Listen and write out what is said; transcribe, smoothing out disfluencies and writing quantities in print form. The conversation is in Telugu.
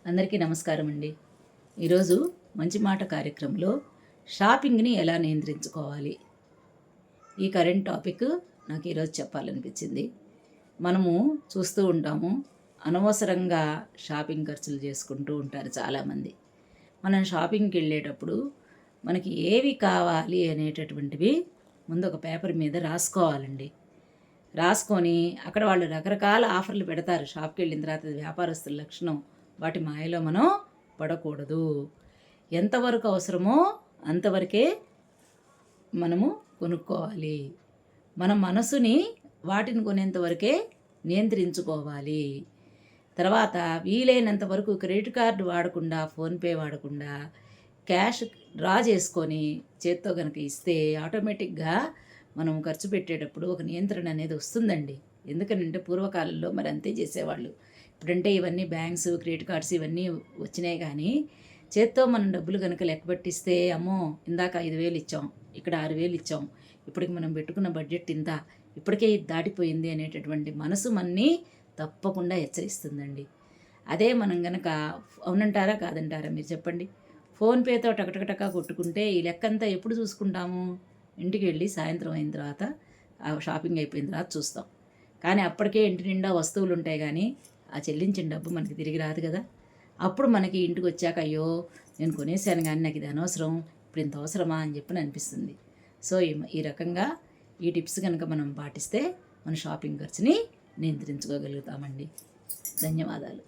అందరికీ నమస్కారం అండి. ఈరోజు మంచి మాట కార్యక్రమంలో షాపింగ్ని ఎలా నియంత్రించుకోవాలి, ఈ కరెంట్ టాపిక్ నాకు ఈరోజు చెప్పాలనిపించింది. మనము చూస్తూ ఉంటాము, అనవసరంగా షాపింగ్ ఖర్చులు చేసుకుంటూ ఉంటారు చాలామంది. మనం షాపింగ్కి వెళ్ళేటప్పుడు మనకి ఏవి కావాలి అనేటటువంటివి ముందు ఒక పేపర్ మీద రాసుకోవాలండి. రాసుకొని అక్కడ వాళ్ళు రకరకాల ఆఫర్లు పెడతారు. షాప్కి వెళ్ళిన తర్వాత వ్యాపారస్తుల లక్షణం, వాటి మాయలో మనం పడకూడదు. ఎంతవరకు అవసరమో అంతవరకే మనము కొనుక్కోవాలి. మన మనసుని వాటిని కొనేంత వరకే నియంత్రించుకోవాలి. తర్వాత వీలైనంత వరకు క్రెడిట్ కార్డు వాడకుండా, ఫోన్పే వాడకుండా క్యాష్ డ్రా చేసుకొని చేత్తో కనుక ఇస్తే ఆటోమేటిక్గా మనం ఖర్చు పెట్టేటప్పుడు ఒక నియంత్రణ అనేది వస్తుందండి. ఎందుకనంటే పూర్వకాలంలో మరి అంతే చేసేవాళ్ళు. ఇప్పుడంటే ఇవన్నీ బ్యాంక్స్, క్రెడిట్ కార్డ్స్ ఇవన్నీ వచ్చినాయి. కానీ చేత్తో మనం డబ్బులు కనుక లెక్క పెట్టిస్తే, అమ్మో ఇందాక 5,000 ఇచ్చాం, ఇక్కడ 6,000 ఇచ్చాం, ఇప్పటికి మనం పెట్టుకున్న బడ్జెట్ ఇంత, ఇప్పటికే ఇది దాటిపోయింది అనేటటువంటి మనసు మన్ని తప్పకుండా హెచ్చరిస్తుందండి. అదే మనం గనక అవునంటారా కాదంటారా మీరు చెప్పండి? ఫోన్పేతో టకటకటకా కొట్టుకుంటే ఈ లెక్కంతా ఎప్పుడు చూసుకుంటాము? ఇంటికి వెళ్ళి సాయంత్రం అయిన తర్వాత, షాపింగ్ అయిపోయిన తర్వాత చూస్తాం. కానీ అప్పటికే ఇంటి నిండా వస్తువులు ఉంటాయి, కానీ ఆ చెల్లించిన డబ్బు మనకి తిరిగి రాదు కదా. అప్పుడు మనకి ఇంటికి వచ్చాక అయ్యో నేను కొనేసాను కానీ నాకు ఇది అనవసరం, ఇప్పుడు ఇంత అవసరమా అని చెప్పి అనిపిస్తుంది. సో ఈ రకంగా ఈ టిప్స్ కనుక మనం పాటిస్తే మన షాపింగ్ ఖర్చుని నియంత్రించుకోగలుగుతామండి. ధన్యవాదాలు.